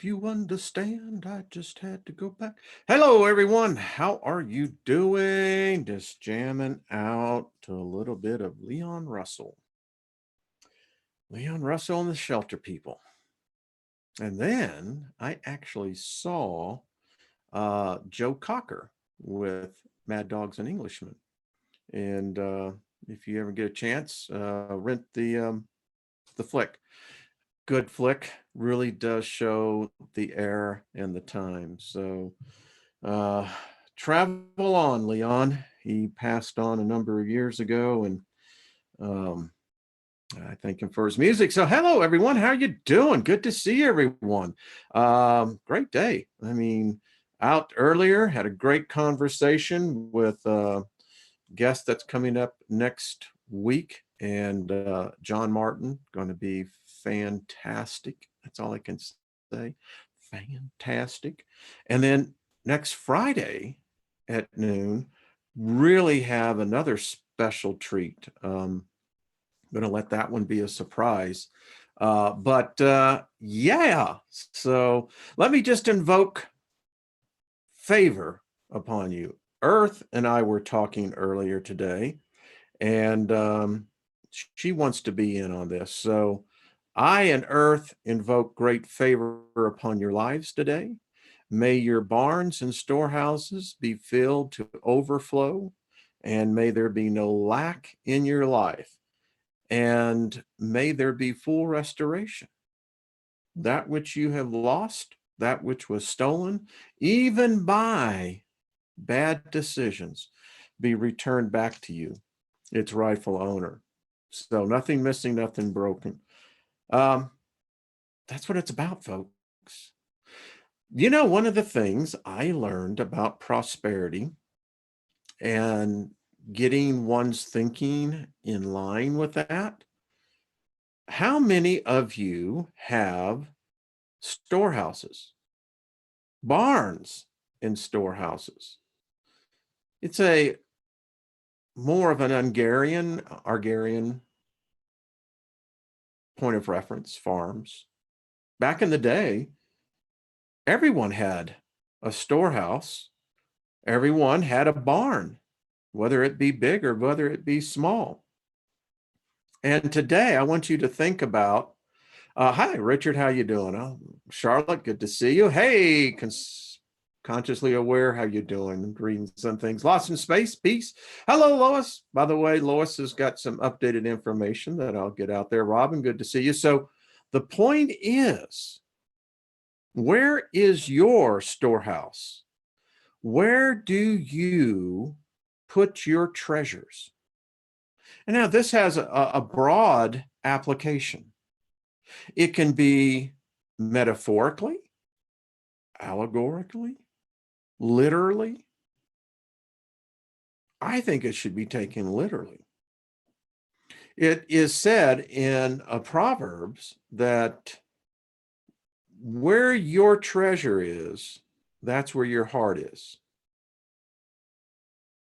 hope you understand. I just had to go back. Hello, everyone. How are you doing? Just jamming out to a little bit of Leon Russell. Leon Russell and the Shelter People. And then I actually saw Joe Cocker with Mad Dogs and Englishmen. And if you ever get a chance, rent the flick. Good flick, really does show the era and the time. So uh, travel on, Leon. He passed on a number of years ago, and um, I thank him for his music. So hello, everyone. How you doing? Good to see everyone. Great day. I mean, out earlier, had a great conversation with guest that's coming up next week, and John Martin, going to be fantastic. That's all I can say. Fantastic. And then next Friday at noon, really have another special treat. Going to let that one be a surprise. But yeah, so let me just invoke favor upon you. Earth and I were talking earlier today, and she wants to be in on this. So I and Earth invoke great favor upon your lives today. May your barns and storehouses be filled to overflow, and may there be no lack in your life, and may there be full restoration. That which you have lost, that which was stolen, even by bad decisions, be returned back to you, its rightful owner. So nothing missing, nothing broken. That's what it's about, folks. You know, one of the things I learned about prosperity and getting one's thinking in line with that, how many of you have storehouses, barns in storehouses? It's a more of an Argarian point of reference, farms. Back in the day, everyone had a storehouse. Everyone had a barn, whether it be big or whether it be small. And today I want you to think about, hi, Richard, how you doing? Oh, Charlotte, good to see you. Hey, consciously aware, how you doing? Reading some things. Lost in space, peace. Hello, Lois. By the way, Lois has got some updated information that I'll get out there. Robin, good to see you. So the point is, where is your storehouse? Where do you put your treasures? And now this has a broad application. It can be metaphorically, allegorically, literally. I think it should be taken literally. It is said in Proverbs that where your treasure is, that's where your heart is.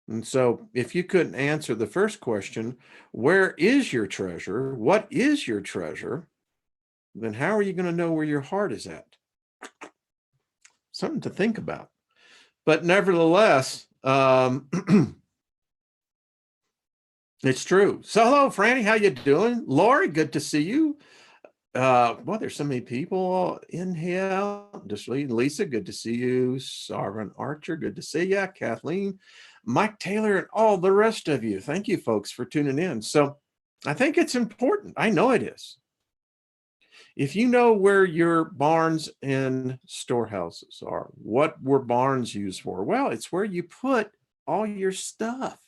And so if you couldn't answer the first question, where is your treasure? What is your treasure? Then how are you going to know where your heart is at? Something to think about. But nevertheless, it's true. So hello, Franny, how you doing? Lori, good to see you. Well, there's so many people in here. Just Lisa, good to see you. Sarvin Archer, good to see you. Kathleen, Mike Taylor, and all the rest of you. Thank you, folks, for tuning in. So I think it's important. I know it is. If you know where your barns and storehouses are, what were barns used for? Well, it's where you put all your stuff.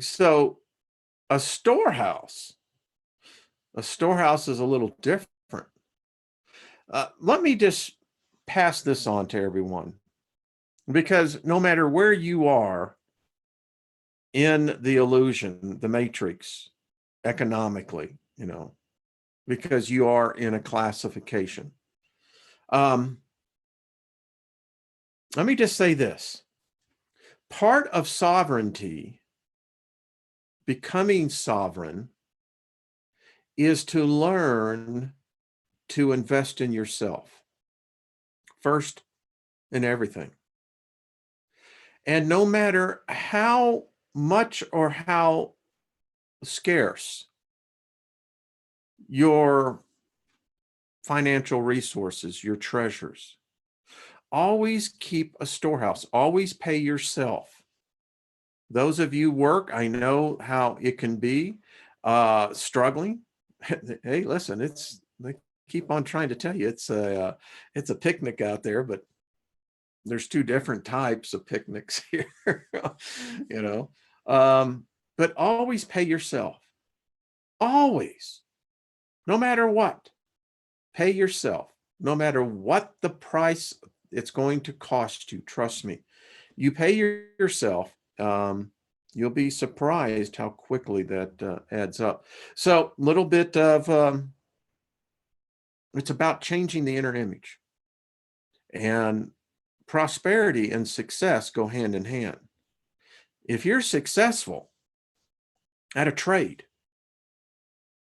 So a storehouse is a little different. Let me just pass this on to everyone, because no matter where you are in the illusion, the matrix, economically, you know, because you are in a classification. Let me just say this. Part of sovereignty, becoming sovereign, is to learn to invest in yourself first in everything. And no matter how much or how scarce your financial resources, your treasures, always keep a storehouse, always pay yourself. Those of you work, I know how it can be struggling. Hey, listen, they keep on trying to tell you it's a picnic out there, but there's two different types of picnics here, you know. But always pay yourself. Always, no matter what, pay yourself, no matter what the price it's going to cost you. Trust me, you pay yourself. You'll be surprised how quickly that adds up. So, a little bit of it's about changing the inner image, and prosperity and success go hand in hand. If you're successful at a trade,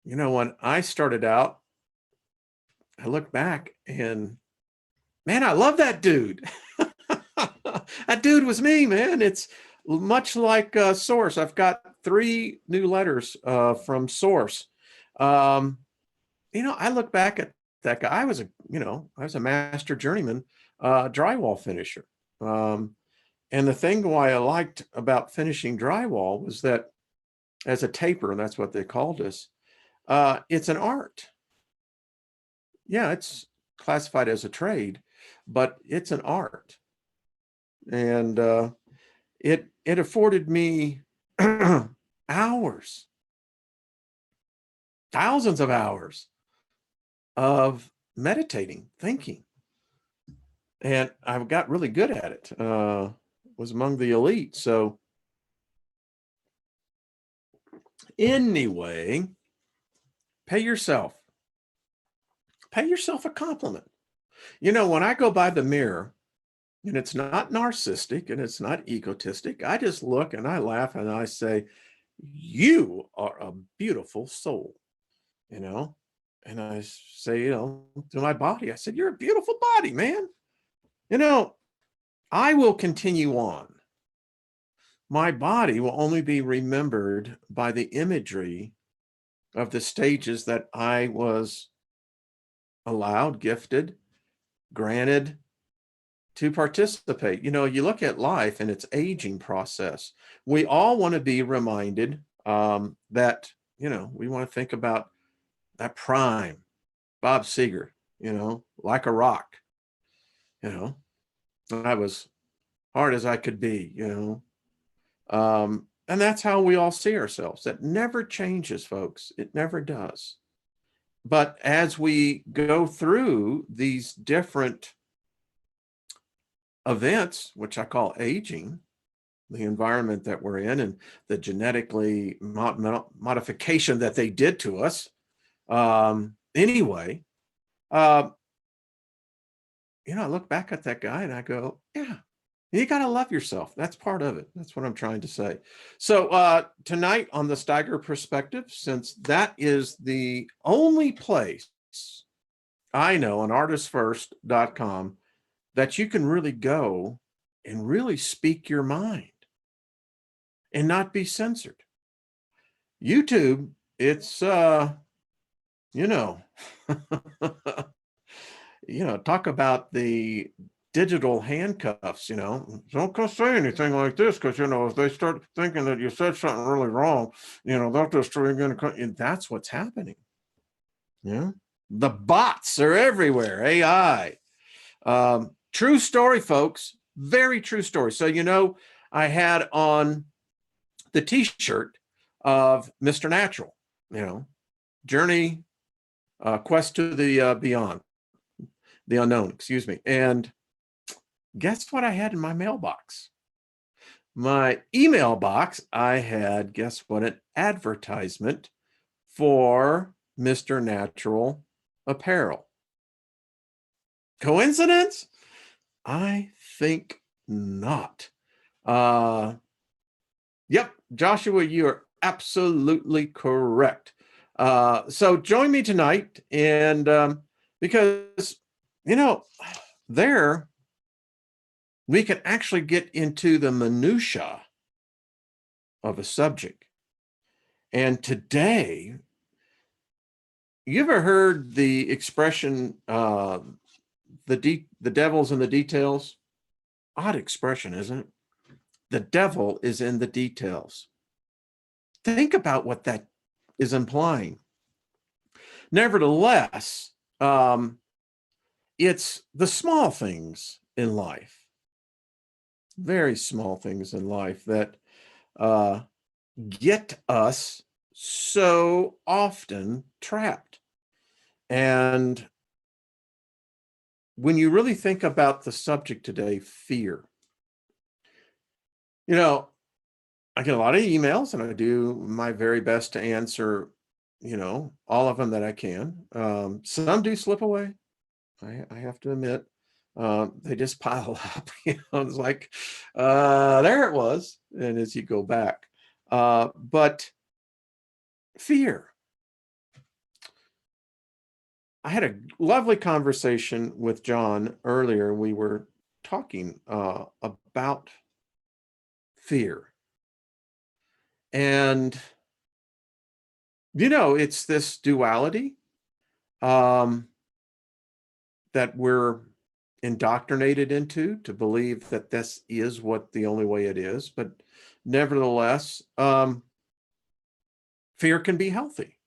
you know, when I started out, I look back and man, I love that dude. That dude was me, man. It's much like Source. I've got 3 new letters from Source. You know, I look back at that guy. I was a master journeyman drywall finisher. And the thing why I liked about finishing drywall was that as a taper, and that's what they called us, it's an art. Yeah, it's classified as a trade, but it's an art. And it afforded me hours, thousands of hours of meditating, thinking. And I got really good at it. Was among the elite. So anyway, pay yourself. Pay yourself a compliment. You know, when I go by the mirror, and it's not narcissistic and it's not egotistic, I just look and I laugh and I say, you are a beautiful soul, you know? And I say, you know, to my body, I said, you're a beautiful body, man. You know, I will continue on. My body will only be remembered by the imagery of the stages that I was allowed, gifted, granted to participate. You know, you look at life and its aging process. We all want to be reminded that, you know, we want to think about that prime, Bob Seger, you know, like a rock, you know, I was hard as I could be, you know. And that's how we all see ourselves. That never changes, folks. It never does. But as we go through these different events, which I call aging, the environment that we're in and the genetically modification that they did to us, anyway, you know, I look back at that guy and I go, yeah, you got to love yourself. That's part of it. That's what I'm trying to say. So tonight on the Steiger Perspective, since that is the only place I know on artistfirst.com that you can really go and really speak your mind and not be censored. YouTube, it's you know, you know, talk about the digital handcuffs, you know, don't say anything like this because, you know, if they start thinking that you said something really wrong, you know, they'll just going to, and that's what's happening. Yeah. The bots are everywhere. AI. True story, folks. Very true story. So, you know, I had on the t-shirt of Mr. Natural, you know, journey, quest to the beyond, the unknown, excuse me. And guess what I had in my mailbox? My email box, I had, guess what, an advertisement for Mr. Natural apparel. Coincidence? I think not. Yep, Joshua, you are absolutely correct. So join me tonight, and because, you know, there we can actually get into the minutia of a subject. And today, you ever heard the expression, the devil's in the details? Odd expression, isn't it? The devil is in the details. Think about what that is implying. Nevertheless, it's the small things in life, very small things in life that uh, get us so often trapped. And when you really think about the subject today, fear, you know, I get a lot of emails and I do my very best to answer, all of them that I can. Some do slip away. I have to admit, they just pile up. It's like, there it was. And as you go back, but fear. I had a lovely conversation with John earlier. We were talking about fear. And, it's this duality um, that we're indoctrinated into to believe that this is what the only way it is. But nevertheless, fear can be healthy.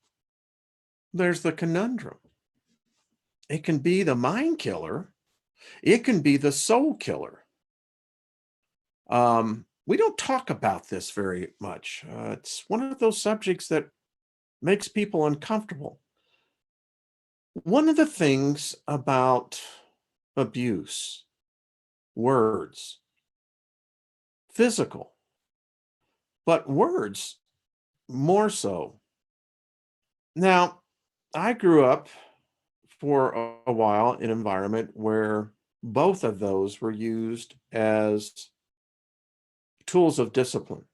There's the conundrum. It can be the mind killer. It can be the soul killer. We don't talk about this very much. It's one of those subjects that makes people uncomfortable. One of the things about abuse, words, physical, but words more so. Now, I grew up for a while in an environment where both of those were used as tools of discipline.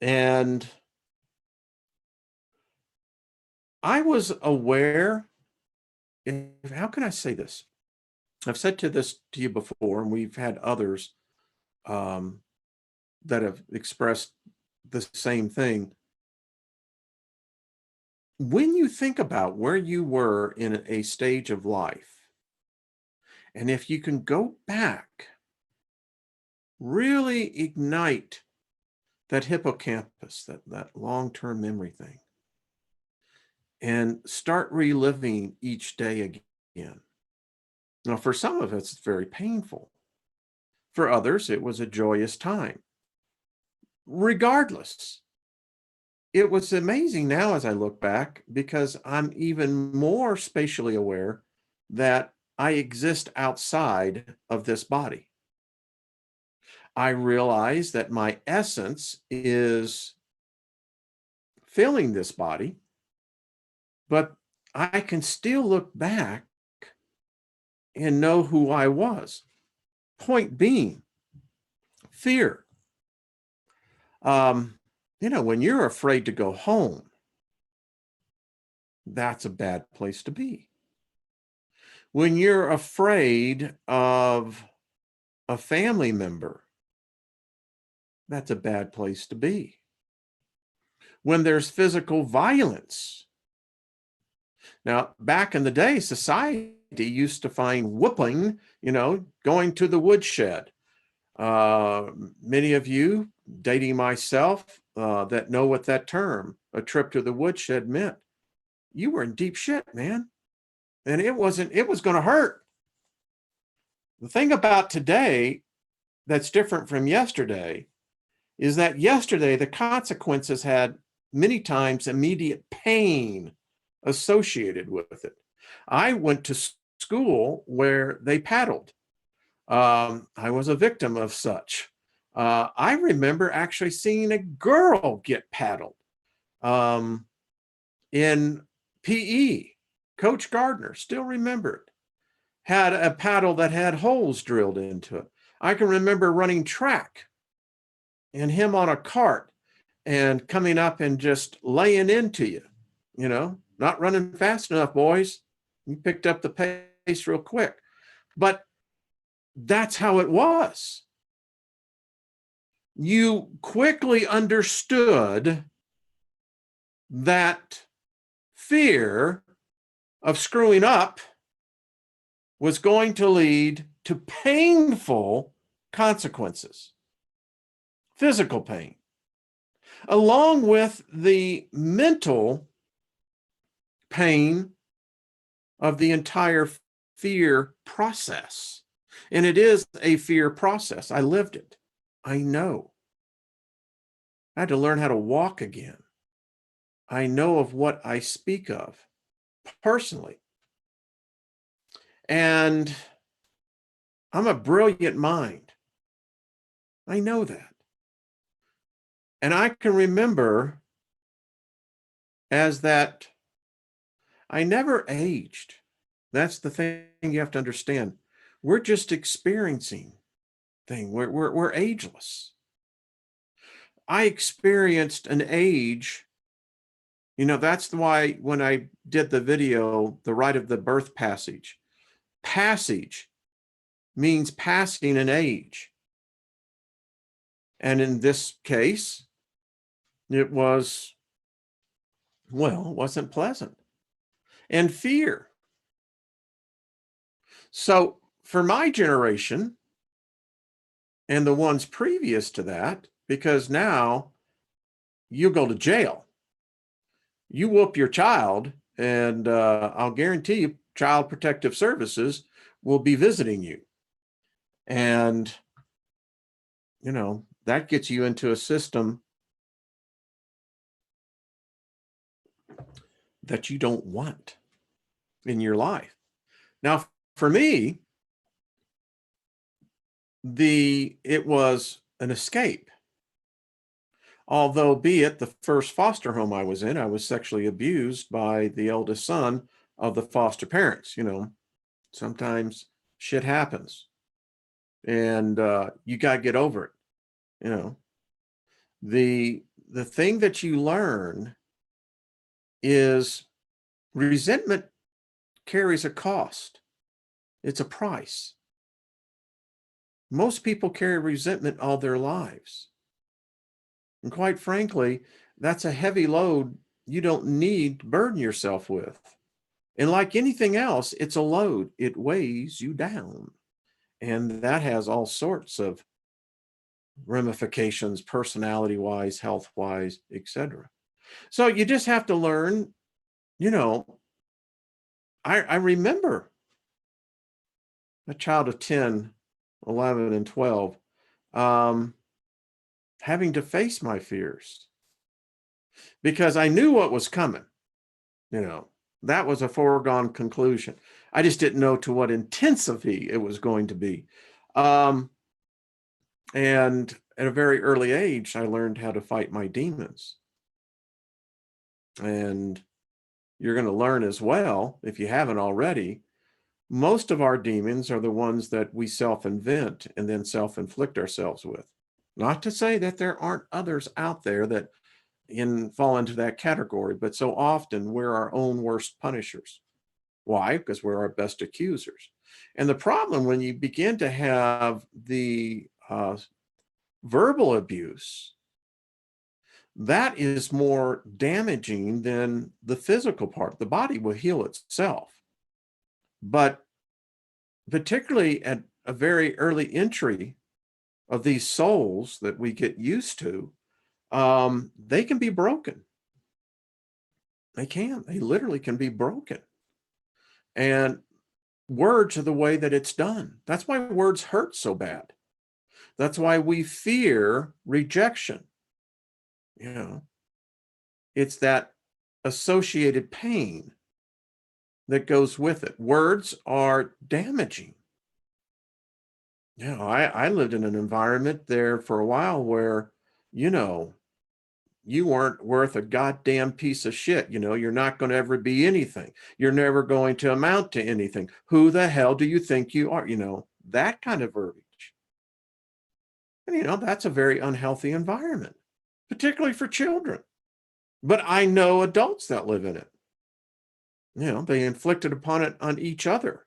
And I was aware, how can I say this? I've said this to you before, and we've had others um, that have expressed the same thing. When you think about where you were in a stage of life, and if you can go back, really ignite that hippocampus, that long-term memory thing, and start reliving each day again. Now, for some of us, it's very painful. For others, it was a joyous time. Regardless, it was amazing now as I look back because I'm even more spatially aware that I exist outside of this body. I realize that my essence is filling this body, but I can still look back and know who I was. Point being, fear. When you're afraid to go home, that's a bad place to be. When you're afraid of a family member, that's a bad place to be. When there's physical violence. Now, back in the day, society used to find whooping, going to the woodshed. Many of you, dating myself, that know what that term, a trip to the woodshed, meant. You were in deep shit, man. And it was going to hurt. The thing about today that's different from yesterday is that yesterday the consequences had many times immediate pain associated with it. I went to school where they paddled. I was a victim of such. I remember actually seeing a girl get paddled in PE. Coach Gardner, still remember it, had a paddle that had holes drilled into it. I can remember running track and him on a cart and coming up and just laying into you, not running fast enough, boys. You picked up the pace real quick. But that's how it was. You quickly understood that fear of screwing up was going to lead to painful consequences, physical pain, along with the mental pain of the entire fear process. And it is a fear process. I lived it. I know. I had to learn how to walk again. I know of what I speak of personally. And I'm a brilliant mind. I know that. And I can remember as that I never aged. That's the thing you have to understand. We're just experiencing things. We're ageless. I experienced an age. That's why when I did the video, the rite of the birth passage means passing an age. And in this case, it wasn't pleasant. And fear. So for my generation and the ones previous to that, because now you go to jail, you whoop your child, and I'll guarantee you Child Protective Services will be visiting you. And, that gets you into a system that you don't want in your life. Now, for me, it was an escape. Although, be it the first foster home I was in, I was sexually abused by the eldest son of the foster parents. Sometimes shit happens, and you got to get over it. The thing that you learn is resentment carries a cost. It's a price. Most people carry resentment all their lives. And quite frankly, that's a heavy load you don't need to burden yourself with. And like anything else, it's a load. It weighs you down. And that has all sorts of ramifications, personality-wise, health-wise, etc. So you just have to learn, I remember a child of 10, 11, and 12 having to face my fears because I knew what was coming. That was a foregone conclusion. I just didn't know to what intensity it was going to be. And at a very early age, I learned how to fight my demons. And you're going to learn as well, if you haven't already, most of our demons are the ones that we self-invent and then self-inflict ourselves with. Not to say that there aren't others out there that fall into that category, but so often we're our own worst punishers. Why? Because we're our best accusers. And the problem when you begin to have the verbal abuse, that is more damaging than the physical part. The body will heal itself. But particularly at a very early entry of these souls that we get used to, they can be broken. They literally can be broken. And words are the way that it's done. That's why words hurt so bad. That's why we fear rejection. It's that associated pain that goes with it. Words are damaging. I lived in an environment there for a while where, you weren't worth a goddamn piece of shit. You're not going to ever be anything. You're never going to amount to anything. Who the hell do you think you are? That kind of verbiage. And, that's a very unhealthy environment, particularly for children. But I know adults that live in it. They inflicted upon it on each other.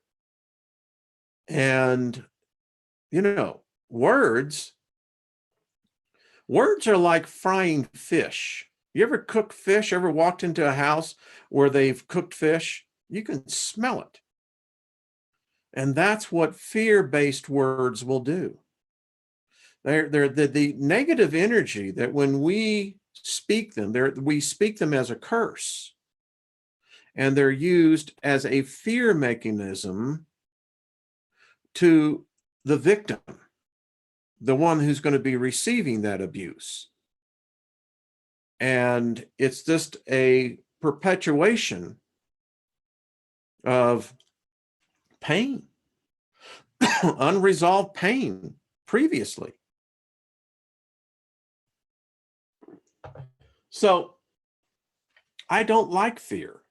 And, you know, words words are like frying fish. You ever cook fish? Ever walked into a house where they've cooked fish? You can smell it. And that's what fear-based words will do. They're the negative energy that when we speak them, we speak them as a curse. And they're used as a fear mechanism to the victim, the one who's going to be receiving that abuse. And it's just a perpetuation of pain, unresolved pain previously. So I don't like fear.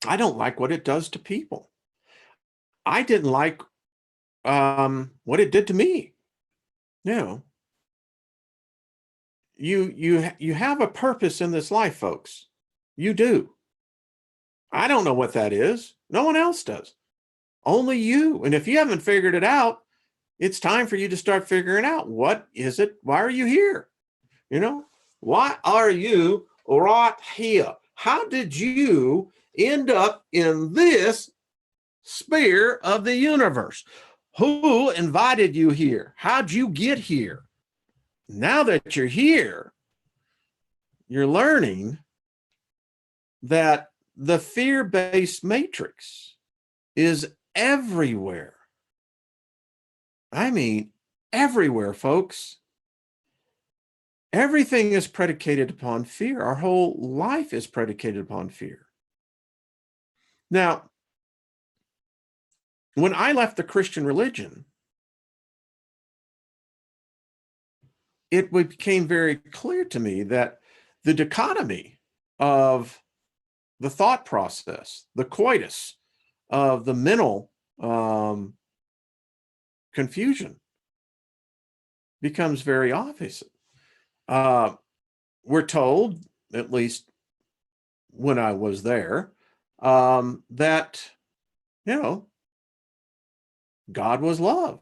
I don't like what it does to people. I didn't like what it did to me. You know, you have a purpose in this life, folks. You do. I don't know what that is. No one else does. Only you. And if you haven't figured it out, it's time for you to start figuring out, what is it? Why are you here? Why are you right here? How did you end up in this sphere of the universe? Who invited you here? How'd you get here? Now that you're here, you're learning that the fear-based matrix is everywhere. I mean, everywhere, folks. Everything is predicated upon fear. Our whole life is predicated upon fear. Now, when I left the Christian religion, it became very clear to me that the dichotomy of the thought process, the coitus of the mental confusion becomes very obvious. We're told, at least when I was there, that, God was love.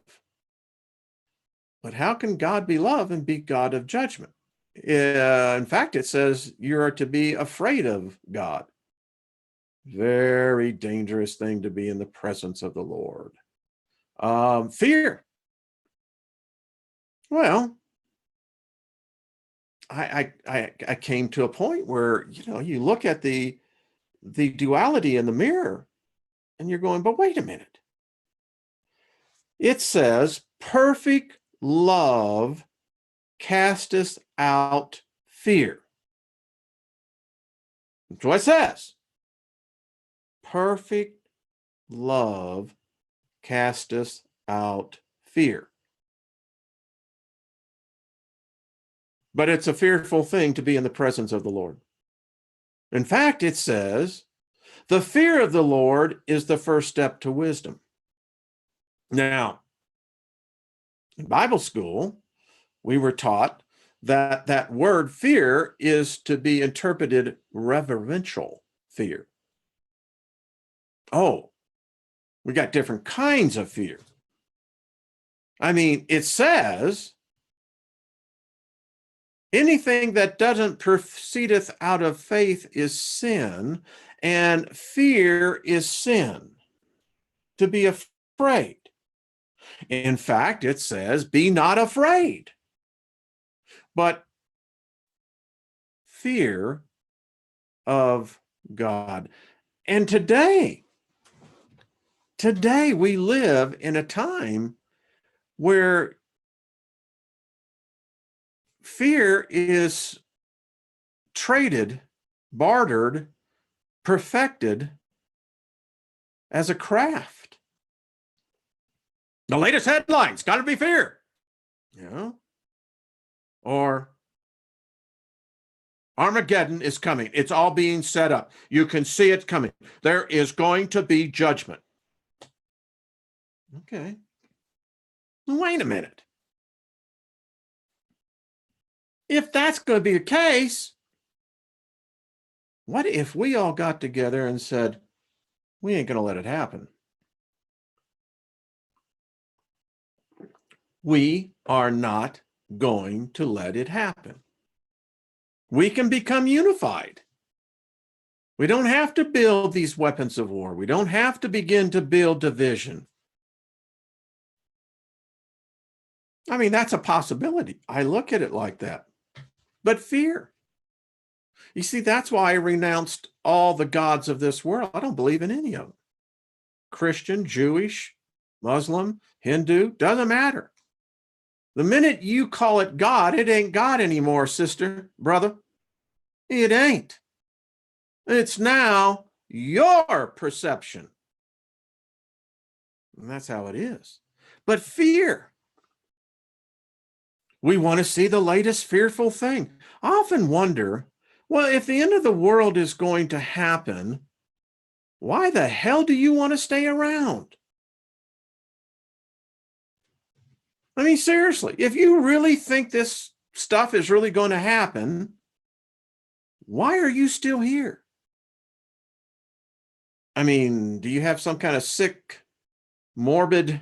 But how can God be love and be God of judgment? In fact, it says you are to be afraid of God. Very dangerous thing to be in the presence of the Lord. Fear. Well, I came to a point where, you look at the duality in the mirror and you're going, but wait a minute. It says perfect love casteth out fear. That's what it says. Perfect love casteth out fear. But it's a fearful thing to be in the presence of the Lord. In fact, it says, the fear of the Lord is the first step to wisdom. Now, in Bible school, we were taught that that word fear is to be interpreted reverential fear. Oh, we got different kinds of fear. I mean, it says, anything that doesn't proceedeth out of faith is sin, and fear is sin. To be afraid. In fact, it says, be not afraid. But fear of God. And today we live in a time where fear is traded, bartered, perfected as a craft. The latest headlines, got to be fear. Or Armageddon is coming. It's all being set up. You can see it coming. There is going to be judgment. Okay. Wait a minute. If that's going to be the case, What if we all got together and said, we ain't going to let it happen? We are not going to let it happen. We can become unified. We don't have to build these weapons of war. We don't have to begin to build division. I mean, that's a possibility. I look at it like that. But fear. You see, that's why I renounced all the gods of this world. I don't believe in any of them. Christian, Jewish, Muslim, Hindu, doesn't matter. The minute you call it God, it ain't God anymore, sister, brother. It ain't. It's now your perception. And that's how it is. But fear. We want to see the latest fearful thing. I often wonder, well, if the end of the world is going to happen, why the hell do you want to stay around? I mean, seriously, if you really think this stuff is really going to happen, why are you still here? I mean, do you have some kind of sick, morbid,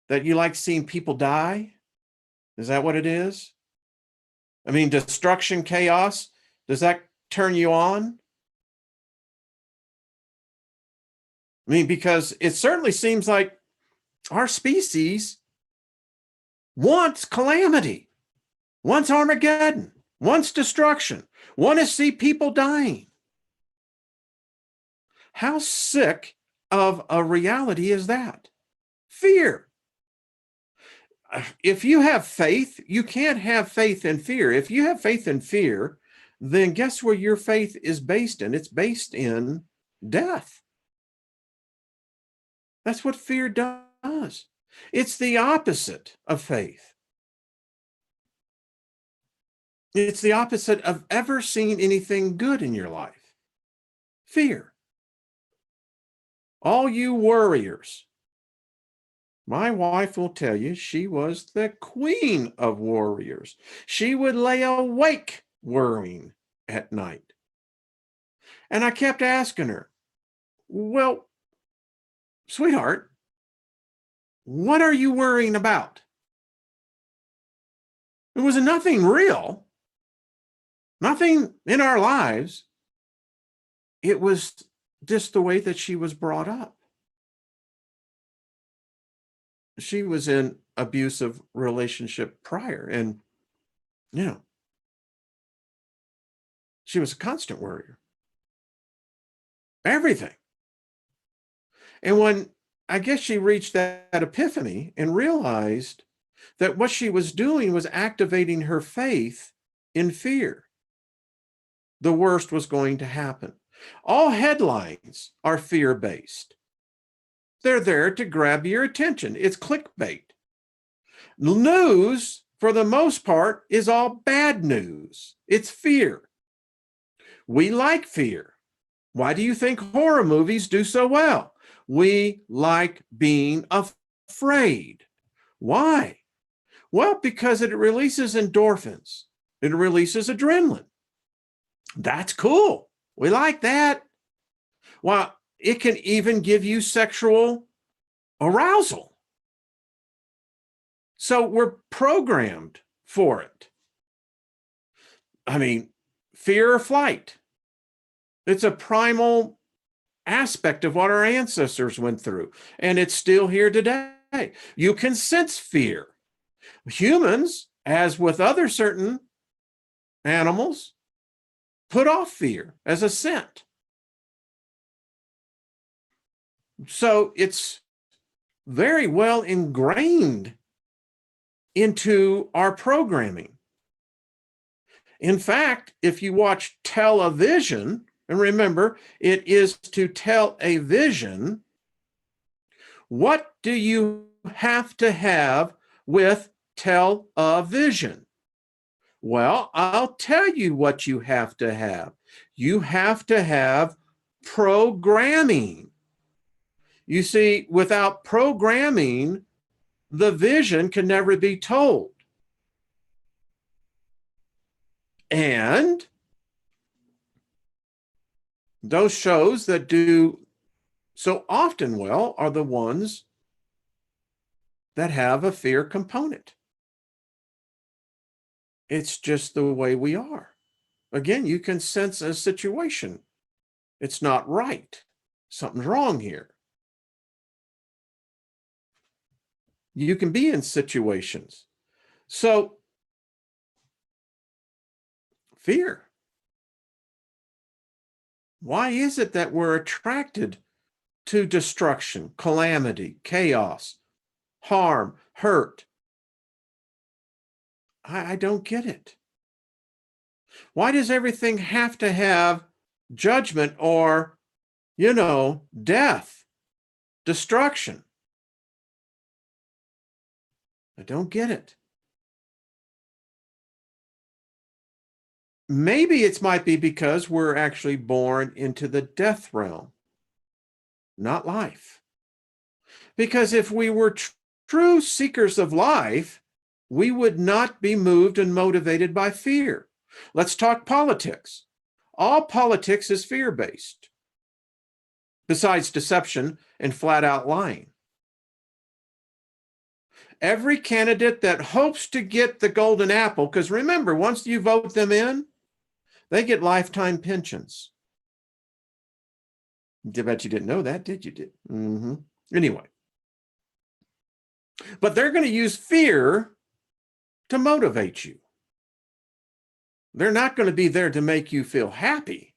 that you like seeing people die? Is that what it is? I mean, destruction, chaos, does that turn you on? I mean, because it certainly seems like our species wants calamity, wants Armageddon, wants destruction, wants to see people dying. How sick of a reality is that? Fear. If you have faith, you can't have faith in fear. If you have faith in fear, then guess where your faith is based in? It's based in death. That's what fear does. It's the opposite of faith. It's the opposite of ever seeing anything good in your life. Fear. All you worriers. My wife will tell you she was the queen of worriers. She would lay awake worrying at night. And I kept asking her, well, sweetheart, what are you worrying about? It was nothing real, nothing in our lives. It was just the way that she was brought up. She was in abusive relationship prior, and she was a constant worrier. Everything. And when I guess she reached that epiphany and realized that what she was doing was activating her faith in fear. The worst was going to happen. All headlines are fear-based. They're there to grab your attention. It's clickbait. News, for the most part, is all bad news. It's fear. We like fear. Why do you think horror movies do so well? We like being afraid. Why? Well, because it releases endorphins. It releases adrenaline. That's cool. We like that. Well, it can even give you sexual arousal. So we're programmed for it. I mean, fear or flight. It's a primal aspect of what our ancestors went through, and it's still here today. You can sense fear. Humans, as with other certain animals, put off fear as a scent. So it's very well ingrained into our programming. In fact, if you watch television, and remember, it is to tell a vision, what do you have to have with television? Well, I'll tell you what you have to have. You have to have programming. You see, without programming, the vision can never be told. And Those shows that do so often well are the ones that have a fear component. It's just the way we are. Again, you can sense a situation. It's not right. Something's wrong here. You can be in situations. So, fear. Why is it that we're attracted to destruction, calamity, chaos, harm, hurt? I don't get it. Why does everything have to have judgment or, death, destruction? I don't get it. Maybe it might be because we're actually born into the death realm, not life. Because if we were true seekers of life, we would not be moved and motivated by fear. Let's talk politics. All politics is fear-based, besides deception and flat-out lying. Every candidate that hopes to get the golden apple, because remember, once you vote them in, they get lifetime pensions. I bet you didn't know that, did you? Anyway. But they're going to use fear to motivate you. They're not going to be there to make you feel happy.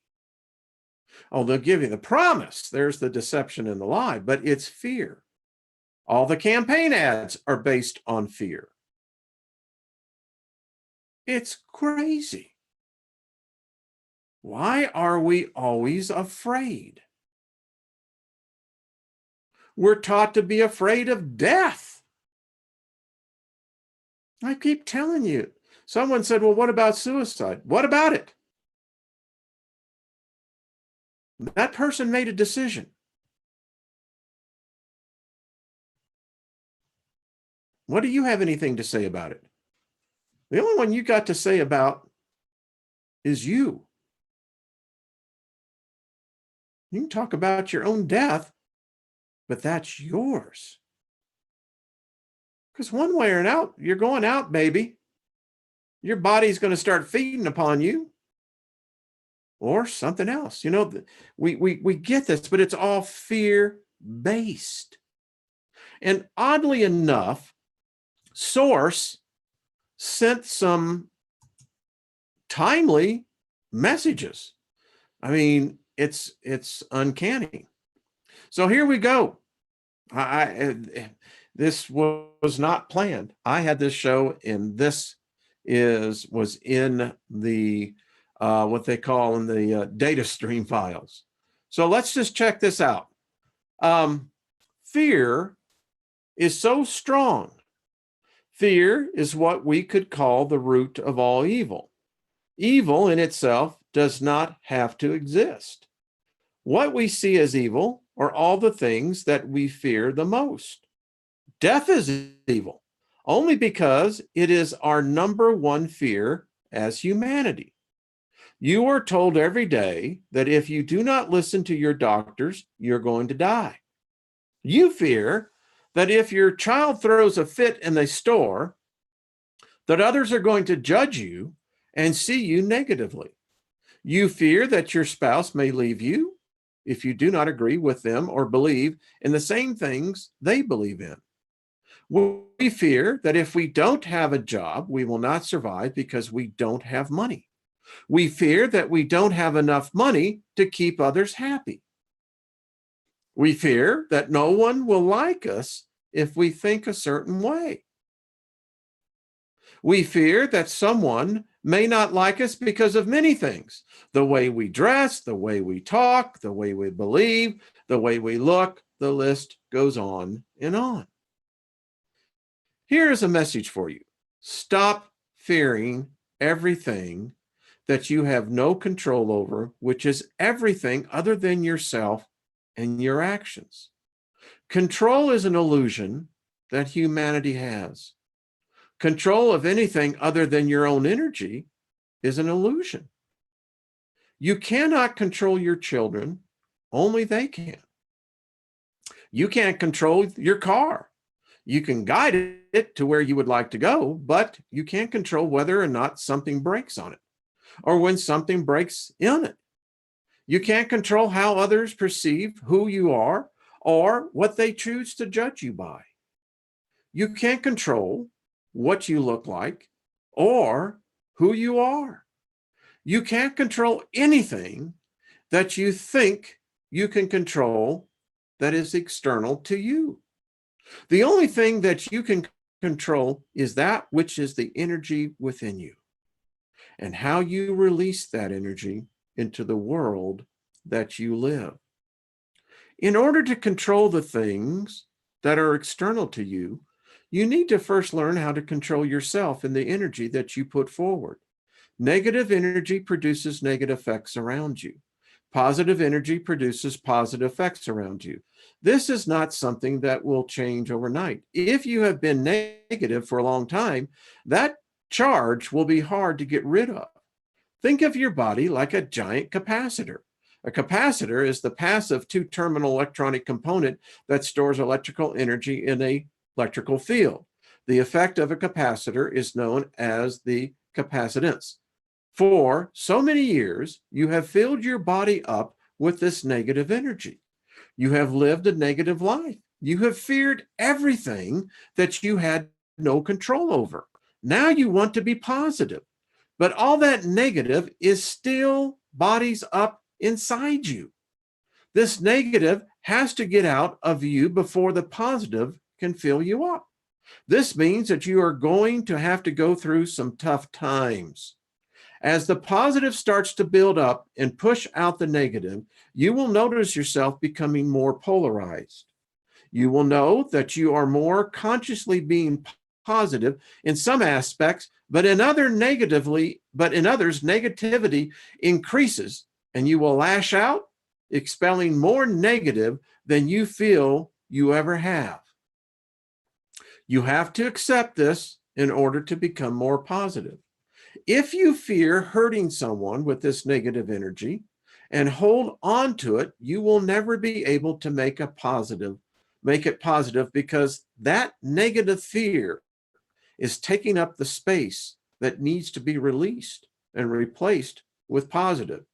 Oh, they'll give you the promise. There's the deception and the lie, but it's fear. All the campaign ads are based on fear. It's crazy. Why are we always afraid? We're taught to be afraid of death. I keep telling you. Someone said, well, what about suicide? What about it? That person made a decision. What do you have anything to say about it? The only one you got to say about is you. You can talk about your own death, but that's yours. Because one way or another, you're going out, baby. Your body's going to start feeding upon you. Or something else. We get this, but it's all fear-based. And oddly enough, Source sent some timely messages. I mean, it's uncanny. So here we go. This was not planned. I had this show, and this was in the what they call in the data stream files. So let's just check this out. Fear is so strong. Fear is what we could call the root of all evil. Evil in itself does not have to exist. What we see as evil are all the things that we fear the most. Death is evil, only because it is our number one fear as humanity. You are told every day that if you do not listen to your doctors, you're going to die. You fear that if your child throws a fit in the store, that others are going to judge you and see you negatively. You fear that your spouse may leave you if you do not agree with them or believe in the same things they believe in. We fear that if we don't have a job, we will not survive because we don't have money. We fear that we don't have enough money to keep others happy. We fear that no one will like us if we think a certain way. We fear that someone may not like us because of many things: the way we dress, the way we talk, the way we believe, the way we look. The list goes on and on. Here's a message for you. Stop fearing everything that you have no control over, which is everything other than yourself and your actions. Control is an illusion that humanity has. Control of anything other than your own energy is an illusion. You cannot control your children, only they can. You can't control your car. You can guide it to where you would like to go, but you can't control whether or not something breaks on it or when something breaks in it. You can't control how others perceive who you are or what they choose to judge you by. You can't control what you look like or who you are. You can't control anything that you think you can control that is external to you. The only thing that you can control is that which is the energy within you and how you release that energy into the world that you live. In order to control the things that are external to you, you need to first learn how to control yourself and the energy that you put forward. Negative energy produces negative effects around you. Positive energy produces positive effects around you. This is not something that will change overnight. If you have been negative for a long time, that charge will be hard to get rid of. Think of your body like a giant capacitor. A capacitor is the passive two-terminal electronic component that stores electrical energy in an electrical field. The effect of a capacitor is known as the capacitance. For so many years, you have filled your body up with this negative energy. You have lived a negative life. You have feared everything that you had no control over. Now you want to be positive, but all that negative is still bodies up inside you. This negative has to get out of you before the positive can fill you up. This means that you are going to have to go through some tough times. As the positive starts to build up and push out the negative, you will notice yourself becoming more polarized. You will know that you are more consciously being positive in some aspects, but in others, negativity increases, and you will lash out, expelling more negative than you feel you ever have. You have to accept this in order to become more positive. If you fear hurting someone with this negative energy and hold on to it, you will never be able to make it positive because that negative fear is taking up the space that needs to be released and replaced with positive.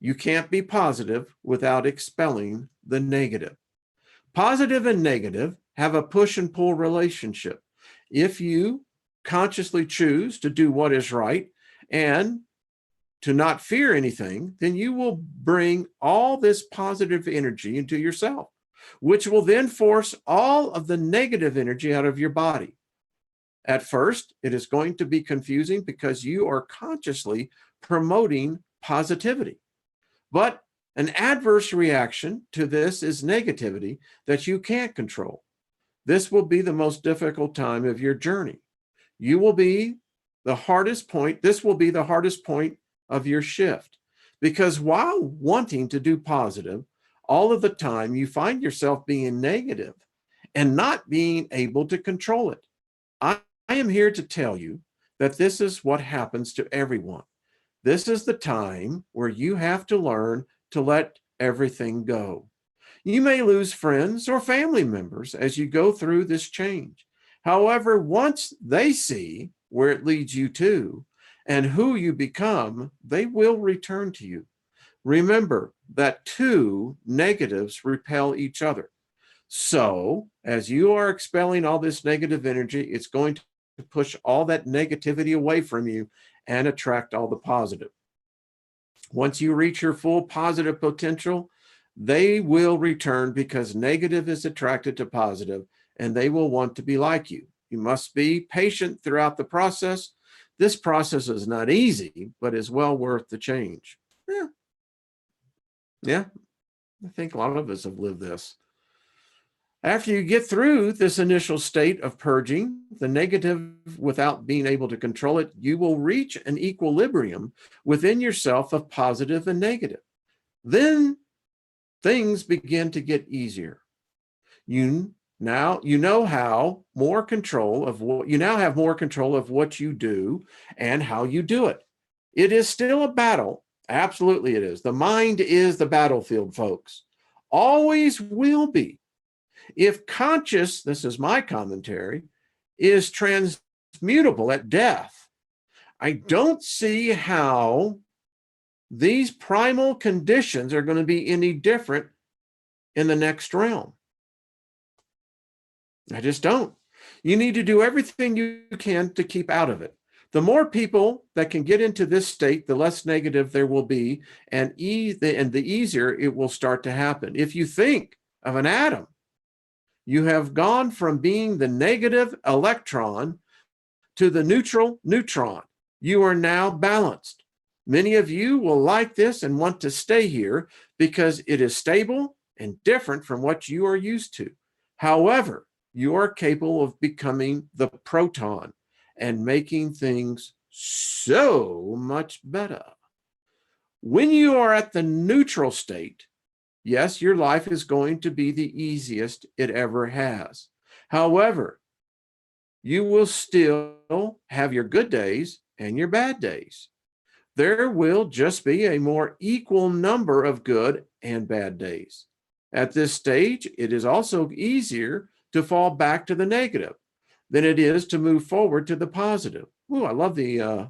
You can't be positive without expelling the negative. Positive and negative have a push and pull relationship. If you consciously choose to do what is right and to not fear anything, then you will bring all this positive energy into yourself, which will then force all of the negative energy out of your body. At first, it is going to be confusing because you are consciously promoting positivity. But an adverse reaction to this is negativity that you can't control. This will be the most difficult time of your journey. This will be the hardest point of your shift, because while wanting to do positive, all of the time you find yourself being negative and not being able to control it. I am here to tell you that this is what happens to everyone. This is the time where you have to learn to let everything go. You may lose friends or family members as you go through this change. However, once they see where it leads you to and who you become, they will return to you. Remember that two negatives repel each other. So, as you are expelling all this negative energy, it's going to push all that negativity away from you and attract all the positive. Once you reach your full positive potential, they will return because negative is attracted to positive and they will want to be like you. You must be patient throughout the process. This process is not easy, but is well worth the change. Yeah, I think a lot of us have lived this. After you get through this initial state of purging the negative without being able to control it, you will reach an equilibrium within yourself of positive and negative. Then things begin to get easier. You now have more control of what you do and how you do it. It is still a battle Absolutely it is. The mind is the battlefield, folks. Always will be. If conscious, this is my commentary, is transmutable at death, I don't see how these primal conditions are going to be any different in the next realm. I just don't. You need to do everything you can to keep out of it. The more people that can get into this state, the less negative there will be, and the easier it will start to happen. If you think of an atom, you have gone from being the negative electron to the neutral neutron. You are now balanced. Many of you will like this and want to stay here because it is stable and different from what you are used to. However, you are capable of becoming the proton and making things so much better. When you are at the neutral state, yes, your life is going to be the easiest it ever has. However, you will still have your good days and your bad days. There will just be a more equal number of good and bad days. At this stage, it is also easier to fall back to the negative than it is to move forward to the positive. Ooh, I love the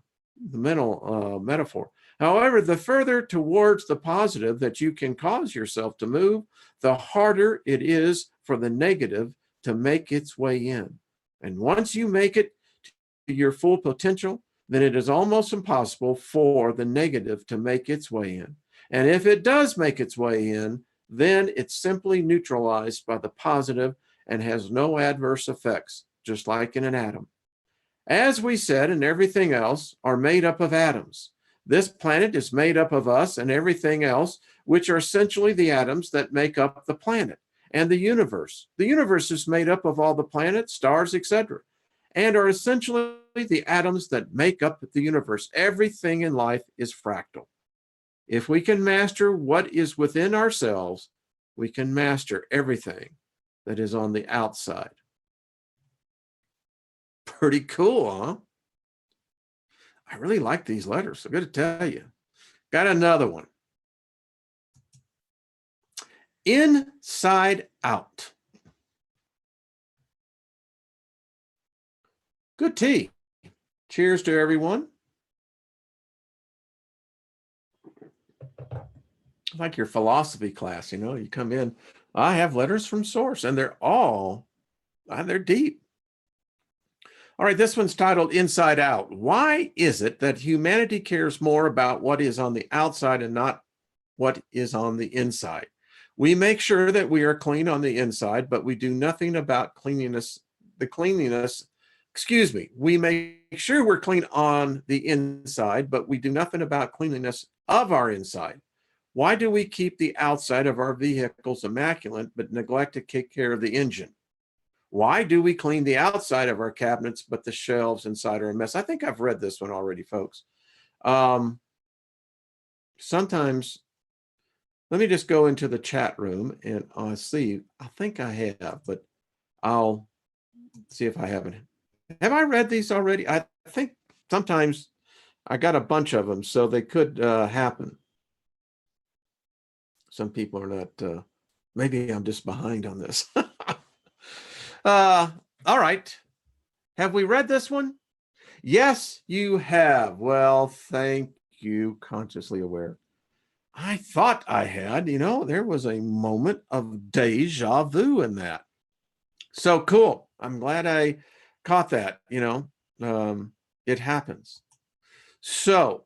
mental metaphor. However, the further towards the positive that you can cause yourself to move, the harder it is for the negative to make its way in. And once you make it to your full potential, then it is almost impossible for the negative to make its way in. And if it does make its way in, then it's simply neutralized by the positive and has no adverse effects, just like in an atom. As we said, and everything else are made up of atoms. This planet is made up of us and everything else, which are essentially the atoms that make up the planet and the universe. The universe is made up of all the planets, stars, etc., and are essentially the atoms that make up the universe. Everything in life is fractal. If we can master what is within ourselves, we can master everything that is on the outside. Pretty cool, huh? I really like these letters. I'm going to tell you. Got another one. Inside out. Good tea. Cheers to everyone. Like your philosophy class, you come in, I have letters from source, and they're deep. All right, this one's titled Inside Out. Why is it that humanity cares more about what is on the outside and not what is on the inside? We make sure that we are clean on the inside, but we do nothing about cleanliness. We make sure we're clean on the inside, but we do nothing about cleanliness of our inside. Why do we keep the outside of our vehicles immaculate, but neglect to take care of the engine? Why do we clean the outside of our cabinets, but the shelves inside are a mess? I think I've read this one already, folks. Sometimes, let me just go into the chat room and I'll see. I think I have, but I'll see if I haven't. Have I read these already? I think sometimes I got a bunch of them, so they could happen. Some people are not, maybe I'm just behind on this. All right. Have we read this one? Yes, you have. Well, thank you, consciously aware. I thought I had, there was a moment of deja vu in that. So cool. I'm glad I caught that, it happens. So,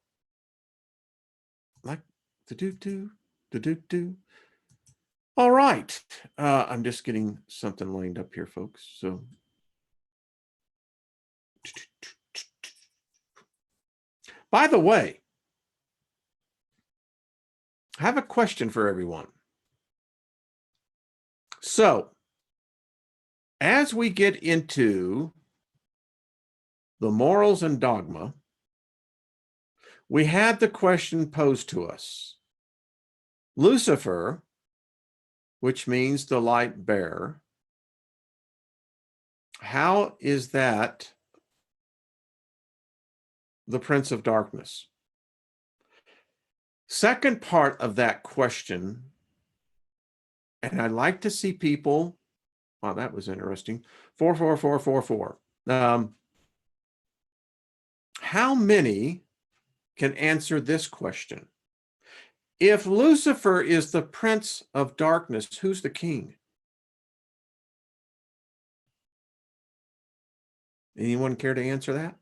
like the do. All right. I'm just getting something lined up here, folks. So, by the way, I have a question for everyone. So, as we get into the morals and dogma, we had the question posed to us. Lucifer, which means the light bearer, how is that the prince of darkness? Second part of that question, and I'd like to see people, wow, that was interesting. 44444. How many can answer this question? If Lucifer is the prince of darkness, who's the king? Anyone care to answer that?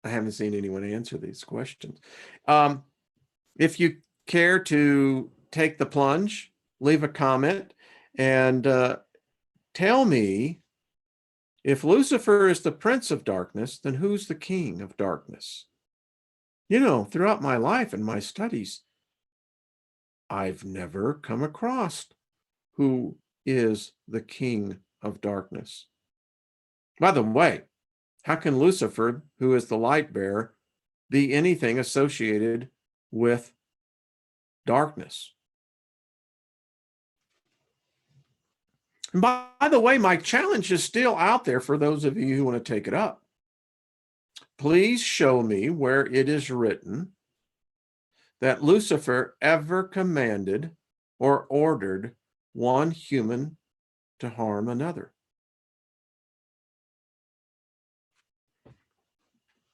I haven't seen anyone answer these questions. If you care to take the plunge, leave a comment and tell me, if Lucifer is the prince of darkness, then who's the king of darkness? You know, throughout my life and my studies, I've never come across who is the king of darkness. By the way, how can Lucifer, who is the light bearer, be anything associated with darkness? And by the way, my challenge is still out there for those of you who want to take it up. Please show me where it is written that Lucifer ever commanded or ordered one human to harm another.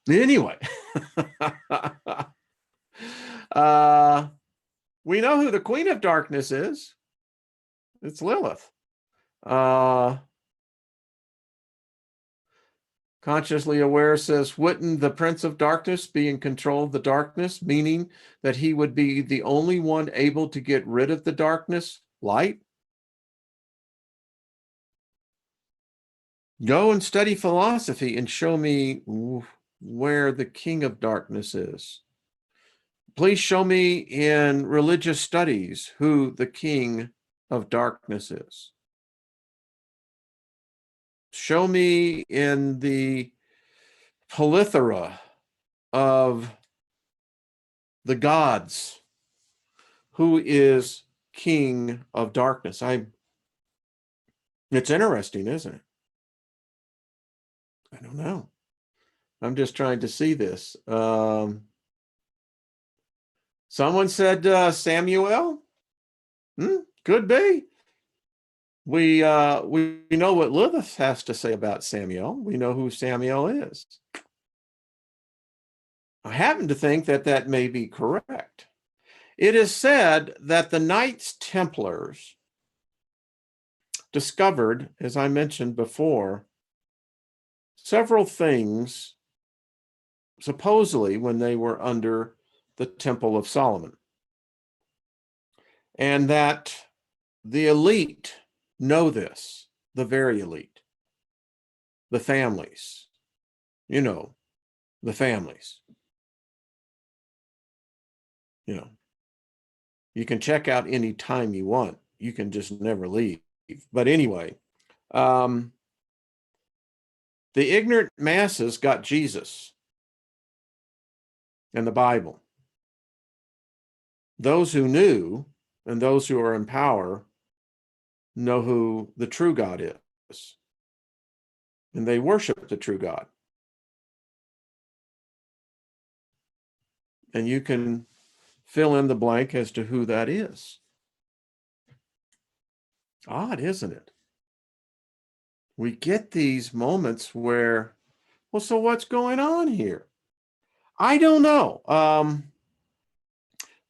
Anyway, we know who the queen of darkness is. It's Lilith. Consciously aware says, wouldn't the prince of darkness be in control of the darkness, meaning that he would be the only one able to get rid of the darkness? Light? Go and study philosophy and show me where the king of darkness is. Please show me in religious studies who the king of darkness is. Show me in the plethora of the gods who is king of darkness. It's interesting, isn't it? I don't know. I'm just trying to see this. Someone said Samuel. Could be. We know what Lilith has to say about Samuel. We know who Samuel is. I happen to think that that may be correct. It is said that the Knights Templars discovered, as I mentioned before, several things supposedly when they were under the Temple of Solomon, and that the elite know this, the very elite, the families, you know, the families. You know, you can check out any time you want. You can just never leave. But anyway, the ignorant masses got Jesus and the Bible. Those who knew and those who are in power know who the true God is. And they worship the true God. And you can fill in the blank as to who that is. Odd, isn't it? We get these moments where, well, so what's going on here? I don't know.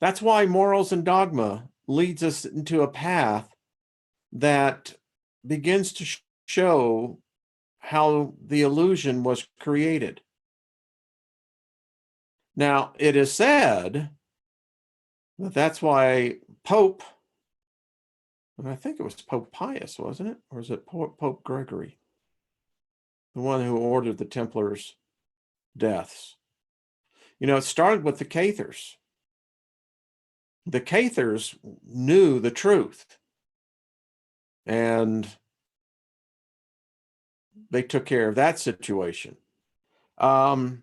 That's why morals and dogma leads us into a path that begins to show how the illusion was created. Now, it is said that that's why Pope, and I think it was Pope Pius, wasn't it? Or is it Pope Gregory? The one who ordered the Templars' deaths. You know, it started with the Cathars. The Cathars knew the truth. And they took care of that situation. It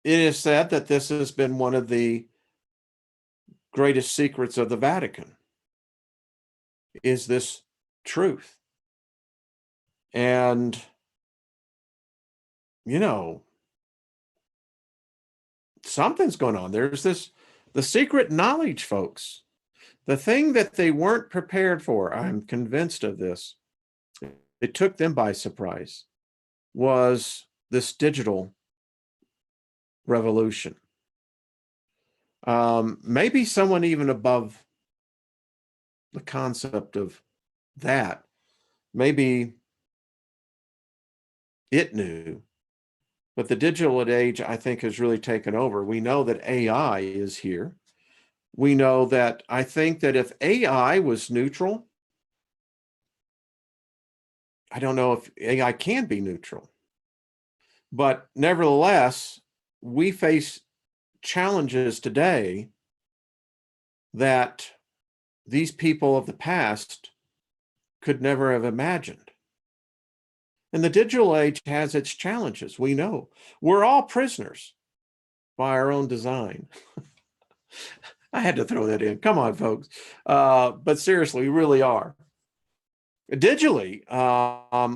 is said that this has been one of the greatest secrets of the Vatican, is this truth. And you know, something's going on. There's the secret knowledge, folks. The thing that they weren't prepared for, I'm convinced of this, it took them by surprise, was this digital revolution. Maybe someone even above the concept of that, maybe it knew. But the digital age, I think, has really taken over. We know that AI is here. We know that I think that if AI was neutral, I don't know if AI can be neutral. But nevertheless, we face challenges today that these people of the past could never have imagined. And the digital age has its challenges. We know we're all prisoners by our own design. I had to throw that in. Come on, folks. But seriously, we really are. Digitally,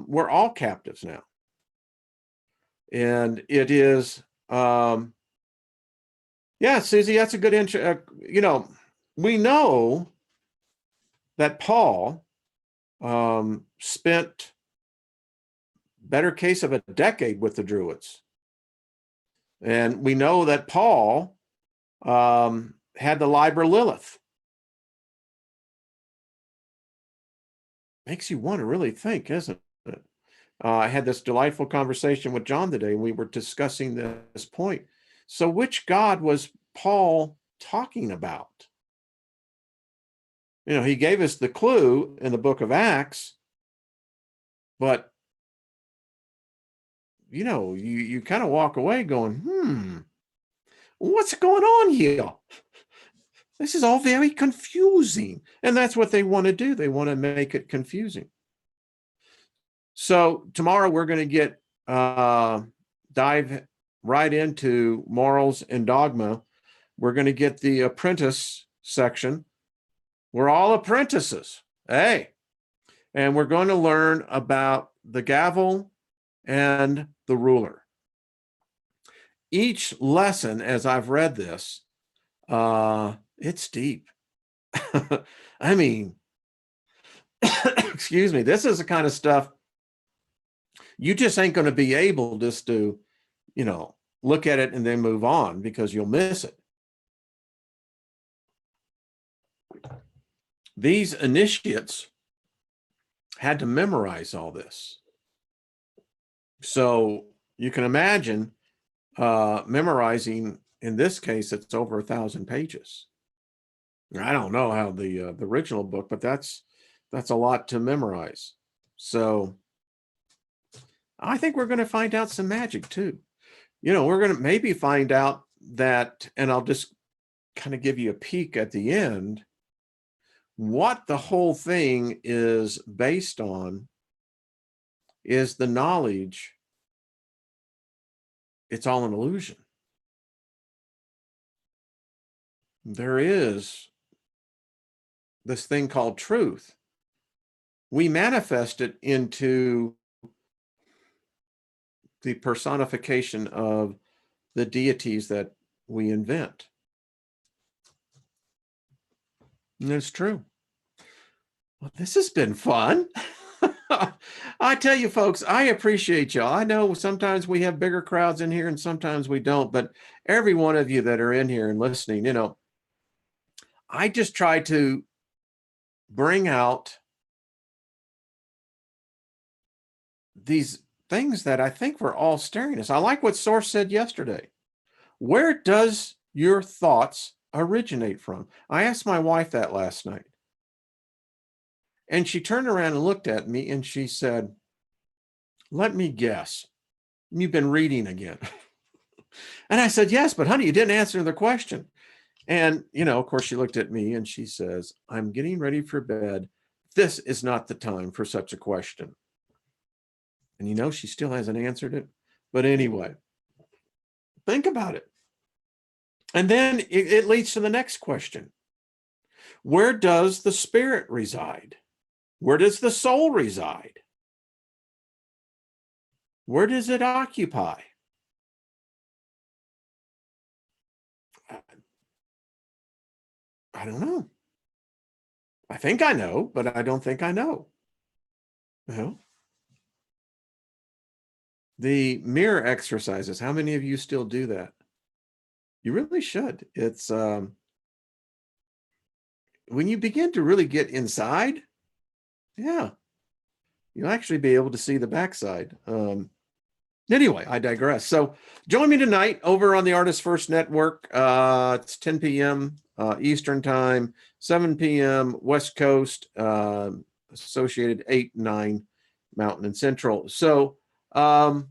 we're all captives now. And it is, yeah, Susie, that's a good intro. We know that Paul spent better case of a decade with the Druids. And we know that Paul had the Liber Lilith. Makes you want to really think, isn't it? I had this delightful conversation with John today, and we were discussing this point. So which God was Paul talking about? He gave us the clue in the book of Acts, but you kind of walk away going, what's going on here? This is all very confusing. And that's what they want to do. They want to make it confusing. So tomorrow we're going to get dive right into morals and dogma. We're going to get the apprentice section. We're all apprentices. Hey. And we're going to learn about the gavel and the ruler. Each lesson, as I've read this, it's deep. I mean, excuse me, this is the kind of stuff you just ain't going to be able just to, look at it and then move on because you'll miss it. These initiates had to memorize all this. So you can imagine memorizing, in this case, it's over 1,000 pages. I don't know how the original book, but that's a lot to memorize. So I think we're going to find out some magic too. We're going to maybe find out that, and I'll just kind of give you a peek at the end, what the whole thing is based on is the knowledge it's all an illusion. There is this thing called truth. We manifest it into the personification of the deities that we invent. And it's true. Well, this has been fun. I tell you, folks, I appreciate y'all. I know sometimes we have bigger crowds in here and sometimes we don't, but every one of you that are in here and listening, I just try to bring out these things that I think we're all staring at. I like what Source said yesterday. Where does your thoughts originate from? I asked my wife that last night. And she turned around and looked at me and she said, let me guess. You've been reading again. And I said, yes, but honey, you didn't answer the question. And, of course, she looked at me and she says, I'm getting ready for bed. This is not the time for such a question. And, she still hasn't answered it. But anyway, think about it. And then it leads to the next question. Where does the spirit reside? Where does the soul reside? Where does it occupy? I don't know. I think I know, but I don't think I know. Well, the mirror exercises, how many of you still do that? You really should. It's when you begin to really get inside, yeah, you'll actually be able to see the backside. Anyway, I digress. So join me tonight over on the Artist First Network. It's 10 p.m. Eastern Time, 7 p.m. West Coast, associated 8, 9 Mountain and Central. So, yeah,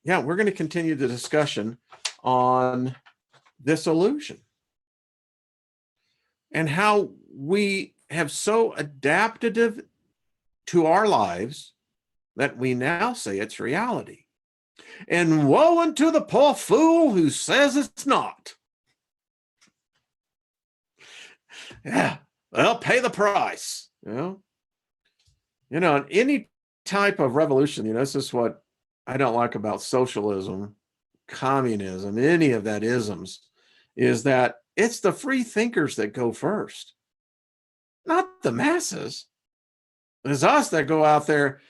we're going to continue the discussion on this illusion and how we have so adaptive to our lives that we now say it's reality. And woe unto the poor fool who says it's not. Yeah, well, pay the price. Any type of revolution, this is what I don't like about socialism, communism, any of that isms, is that it's the free thinkers that go first, not the masses. It's us that go out there.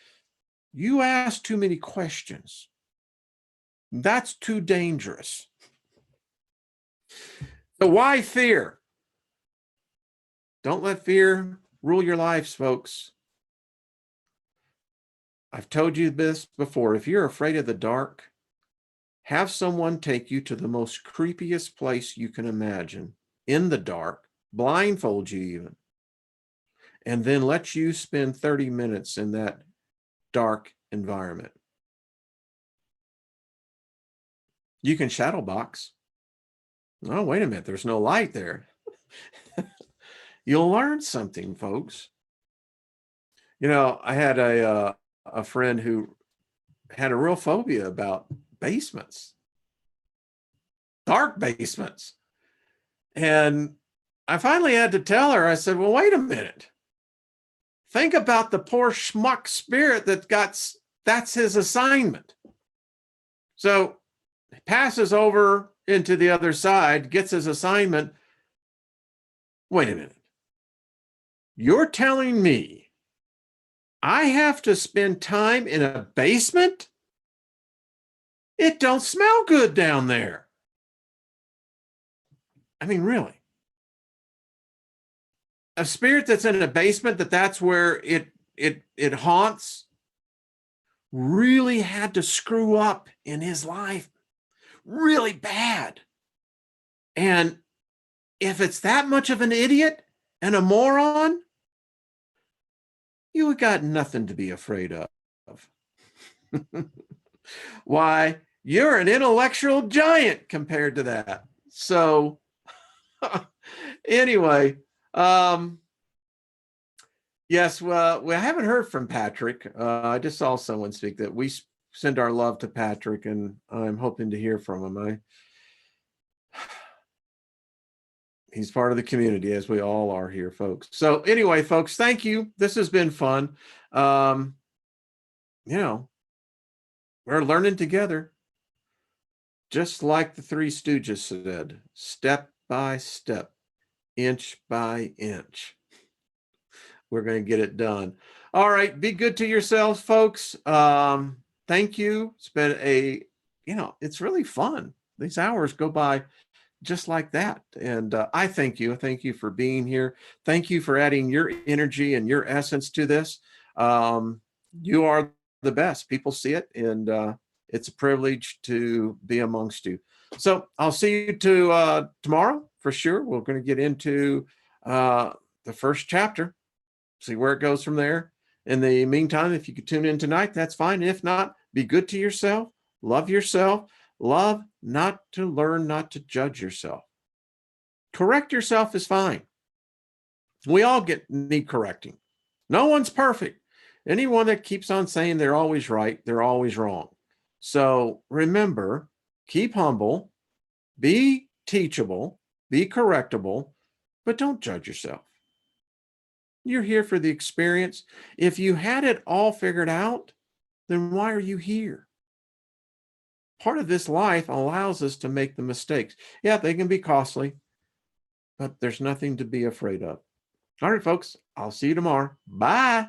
You ask too many questions. That's too dangerous. So why fear? Don't let fear rule your lives, folks. I've told you this before. If you're afraid of the dark, have someone take you to the most creepiest place you can imagine in the dark, blindfold you even, and then let you spend 30 minutes in that dark environment. You can shadow box. Oh, wait a minute. There's no light there. You'll learn something, folks. I had a friend who had a real phobia about basements, dark basements. And I finally had to tell her, I said, well, wait a minute. Think about the poor schmuck spirit that's his assignment. So he passes over into the other side, gets his assignment. Wait a minute. You're telling me I have to spend time in a basement? It don't smell good down there. I mean, really. A spirit that's in a basement, that's where it haunts, really had to screw up in his life really bad. And if it's that much of an idiot and a moron, you got nothing to be afraid of. Why, you're an intellectual giant compared to that. So anyway, yes, well, we haven't heard from Patrick. I just saw someone speak that we send our love to Patrick, and I'm hoping to hear from him. He's part of the community, as we all are here, folks. So anyway, folks, thank you. This has been fun. We're learning together. Just like the Three Stooges said, step by step, inch by inch. We're going to get it done. All right. Be good to yourselves, folks. Thank you. It's been it's really fun. These hours go by just like that. And I thank you. Thank you for being here. Thank you for adding your energy and your essence to this. You are the best. People see it, and it's a privilege to be amongst you. So I'll see you tomorrow for sure. We're going to get into the first chapter, see where it goes from there. In the meantime, if you could tune in tonight, that's fine. If not, be good to yourself. Love yourself. Love not to learn not to judge yourself. Correct yourself is fine. We all need correcting. No one's perfect. Anyone that keeps on saying they're always right, they're always wrong. So remember, keep humble, be teachable, be correctable, but don't judge yourself. You're here for the experience. If you had it all figured out, then why are you here? Part of this life allows us to make the mistakes. Yeah, they can be costly, but there's nothing to be afraid of. All right, folks, I'll see you tomorrow. Bye.